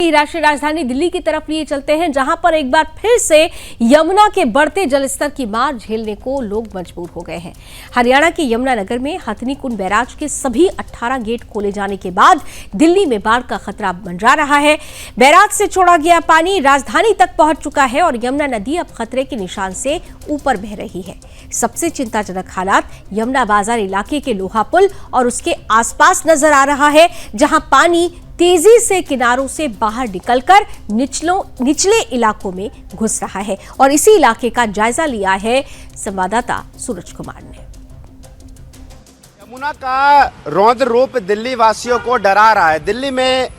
की राष्ट्रीय राजधानी दिल्ली की तरफ लिए चलते हैं, जहां पर एक बार फिर से यमुना के बढ़ते जलस्तर की मार झेलने को लोग मजबूर हो गए हैं। हरियाणा के यमुनानगर में हथनीकुंड बैराज के सभी 18 गेट खोले जाने के बाद दिल्ली में बाढ़ का खतरा मंडरा रहा है। बैराज से छोड़ा गया पानी राजधानी तक पहुंच चुका है और यमुना नदी अब खतरे के निशान से ऊपर बह रही है। सबसे चिंताजनक हालात यमुना बाजार इलाके के लोहा पुल और उसके आसपास नजर आ रहा है, जहां पानी तेजी से किनारों से बाहर निकलकर निचले इलाकों में घुस रहा है। और इसी इलाके का जायजा लिया है संवाददाता सूरज कुमार ने। यमुना का रौद्र रूप दिल्ली वासियों को डरा रहा है। दिल्ली में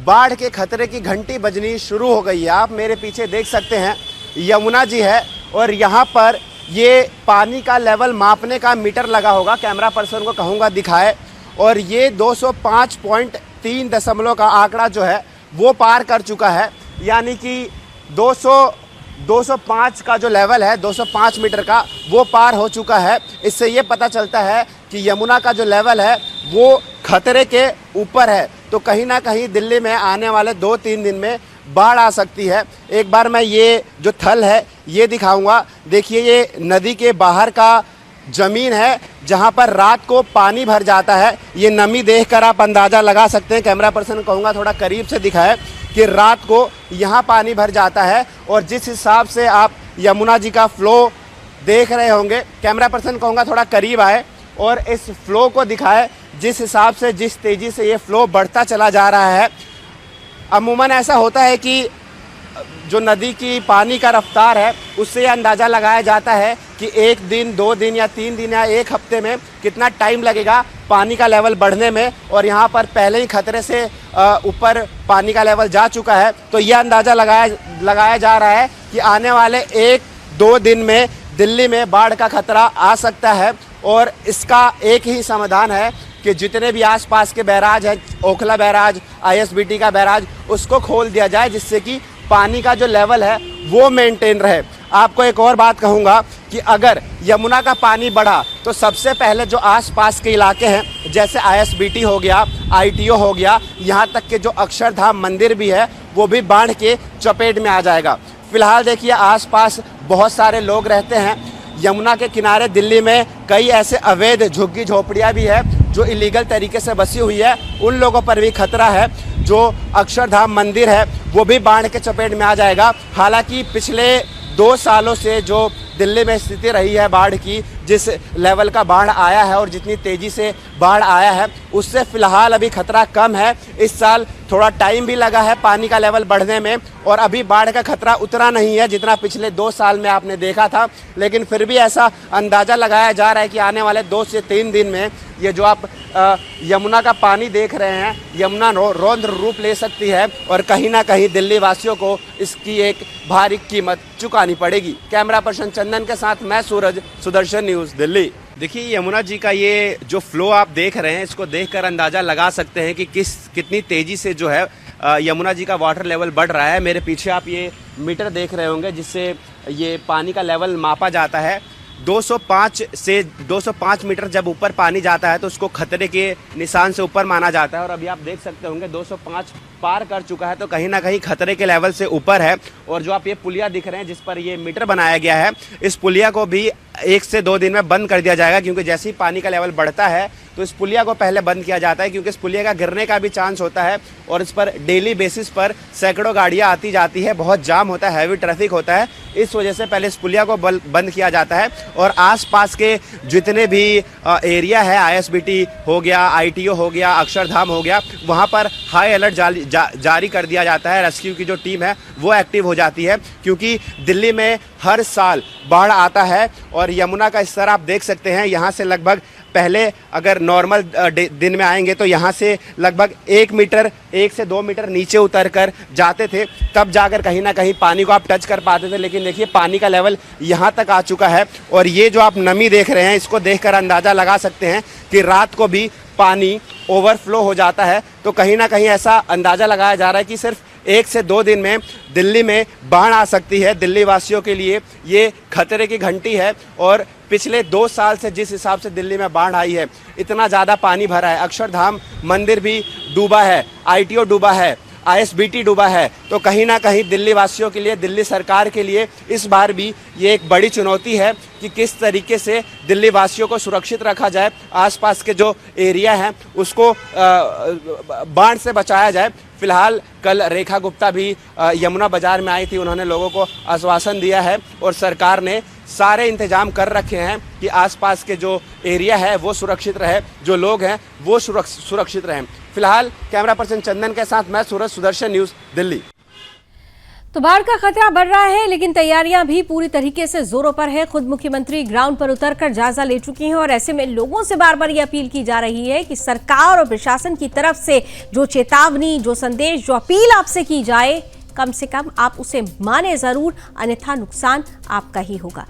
बाढ़ के खतरे की घंटी बजनी शुरू हो गई है। आप मेरे पीछे देख सकते हैं, यमुना जी है और यहाँ पर ये पानी का लेवल मापने का मीटर लगा होगा। कैमरा पर्सन को कहूँगा दिखाए, और ये 205.3 दशमलव का आंकड़ा जो है वो पार कर चुका है। यानी कि 205 का जो लेवल है, 205 मीटर का, वो पार हो चुका है। इससे ये पता चलता है कि यमुना का जो लेवल है वो खतरे के ऊपर है। तो कहीं ना कहीं दिल्ली में आने वाले 2-3 दिन में बाढ़ आ सकती है। एक बार मैं ये जो थल है ये दिखाऊंगा। देखिए, ये नदी के बाहर का ज़मीन है जहां पर रात को पानी भर जाता है। ये नमी देखकर आप अंदाज़ा लगा सकते हैं। कैमरा पर्सन कहूँगा थोड़ा करीब से दिखाए कि रात को यहाँ पानी भर जाता है। और जिस हिसाब से आप यमुना जी का फ्लो देख रहे होंगे, कैमरा पर्सन कहूँगा थोड़ा करीब आए और इस फ्लो को दिखाए। जिस हिसाब से, जिस तेज़ी से ये फ्लो बढ़ता चला जा रहा है। अमूमन ऐसा होता है कि जो नदी की पानी का रफ्तार है उससे यह अंदाज़ा लगाया जाता है कि 1 दिन, 2 दिन या 3 दिन या 1 हफ्ते में कितना टाइम लगेगा पानी का लेवल बढ़ने में। और यहाँ पर पहले ही खतरे से ऊपर पानी का लेवल जा चुका है। तो यह अंदाज़ा लगाया जा रहा है कि आने वाले 1-2 दिन में दिल्ली में बाढ़ का खतरा आ सकता है। और इसका एक ही समाधान है कि जितने भी आसपास के बैराज हैं, ओखला बैराज, ISBT का बैराज, उसको खोल दिया जाए, जिससे कि पानी का जो लेवल है वो मेंटेन रहे। आपको एक और बात कहूँगा कि अगर यमुना का पानी बढ़ा तो सबसे पहले जो आसपास के इलाके हैं, जैसे ISBT हो गया, ITO हो गया, यहाँ तक के जो अक्षरधाम मंदिर भी है, वो भी बाढ़ के चपेट में आ जाएगा। फिलहाल देखिए, आसपास बहुत सारे लोग रहते हैं। यमुना के किनारे दिल्ली में कई ऐसे अवैध झुग्गी झोपड़ियाँ भी है जो इलीगल तरीके से बसी हुई है। उन लोगों पर भी खतरा है। जो अक्षरधाम मंदिर है वो भी बाढ़ के चपेट में आ जाएगा। हालांकि पिछले 2 सालों से जो दिल्ली में स्थिति रही है बाढ़ की, जिस लेवल का बाढ़ आया है और जितनी तेज़ी से बाढ़ आया है, उससे फ़िलहाल अभी खतरा कम है। इस साल थोड़ा टाइम भी लगा है पानी का लेवल बढ़ने में और अभी बाढ़ का खतरा उतरा नहीं है जितना पिछले 2 साल में आपने देखा था। लेकिन फिर भी ऐसा अंदाज़ा लगाया जा रहा है कि आने वाले 2 से 3 दिन में ये जो आप यमुना का पानी देख रहे हैं, यमुना रौद्र रूप ले सकती है और कहीं ना कहीं दिल्ली वासियों को इसकी एक भारी कीमत चुकानी पड़ेगी। कैमरा पर्सन चंदन के साथ मैं सूरज, सुदर्शन न्यूज़, दिल्ली। देखिए, यमुना जी का ये जो फ्लो आप देख रहे हैं, इसको देखकर अंदाज़ा लगा सकते हैं कि कितनी तेज़ी से जो है यमुना जी का वाटर लेवल बढ़ रहा है। मेरे पीछे आप ये मीटर देख रहे होंगे जिससे ये पानी का लेवल मापा जाता है। 205 मीटर जब ऊपर पानी जाता है तो उसको खतरे के निशान से ऊपर माना जाता है। और अभी आप देख सकते होंगे 205 पार कर चुका है, तो कहीं ना कहीं खतरे के लेवल से ऊपर है। और जो आप ये पुलिया दिख रहे हैं जिस पर ये मीटर बनाया गया है, इस पुलिया को भी 1 से 2 दिन में बंद कर दिया जाएगा, क्योंकि जैसे ही पानी का लेवल बढ़ता है तो इस पुलिया को पहले बंद किया जाता है, क्योंकि इस पुलिया का गिरने का भी चांस होता है और इस पर डेली बेसिस पर सैकड़ों गाड़ियां आती जाती है, बहुत जाम होता है, हैवी ट्रैफिक होता है। इस वजह से पहले इस पुलिया को बंद किया जाता है और आसपास के जितने भी एरिया है, ISBT हो गया, ITO हो गया, अक्षरधाम हो गया, वहाँ पर हाई अलर्ट जारी कर दिया जाता है। रेस्क्यू की जो टीम है वो एक्टिव हो जाती है, क्योंकि दिल्ली में हर साल बाढ़ आता है। और यमुना का स्तर आप देख सकते हैं, यहाँ से लगभग पहले अगर नॉर्मल दिन में आएंगे तो यहाँ से लगभग 1 से 2 मीटर नीचे उतर कर जाते थे, तब जाकर कहीं ना कहीं पानी को आप टच कर पाते थे। लेकिन देखिए, पानी का लेवल यहाँ तक आ चुका है और ये जो आप नमी देख रहे हैं, इसको देखकर अंदाज़ा लगा सकते हैं कि रात को भी पानी ओवरफ्लो हो जाता है। तो कहीं ना कहीं ऐसा अंदाज़ा लगाया जा रहा है कि सिर्फ 1 से 2 दिन में दिल्ली में बाढ़ आ सकती है। दिल्ली वासियों के लिए ये खतरे की घंटी है। और पिछले 2 साल से जिस हिसाब से दिल्ली में बाढ़ आई है, इतना ज़्यादा पानी भरा है, अक्षरधाम मंदिर भी डूबा है, ITO डूबा है, आईएसबीटी डूबा है, तो कहीं ना कहीं दिल्ली वासियों के लिए, दिल्ली सरकार के लिए इस बार भी ये एक बड़ी चुनौती है कि किस तरीके से दिल्ली वासियों को सुरक्षित रखा जाए, आसपास के जो एरिया हैं उसको बाढ़ से बचाया जाए। फिलहाल कल रेखा गुप्ता भी यमुना बाजार में आई थी, उन्होंने लोगों को आश्वासन दिया है और सरकार ने सारे इंतजाम कर रखे हैं कि आसपास के जो एरिया है वो सुरक्षित रहे, जो लोग हैं वो सुरक्षित रहें। फिलहाल कैमरा पर्सन चंदन के साथ मैं सूरज, सुदर्शन न्यूज़, दिल्ली। तो बाढ़ का खतरा बढ़ रहा है, लेकिन तैयारियां भी पूरी तरीके से जोरों पर है। खुद मुख्यमंत्री ग्राउंड पर उतरकर जायजा ले चुकी हैं और ऐसे में लोगों से बार बार ये अपील की जा रही है कि सरकार और प्रशासन की तरफ से जो चेतावनी, जो संदेश, जो अपील आपसे की जाए, कम से कम आप उसे माने जरूर, अन्यथा नुकसान आपका ही होगा।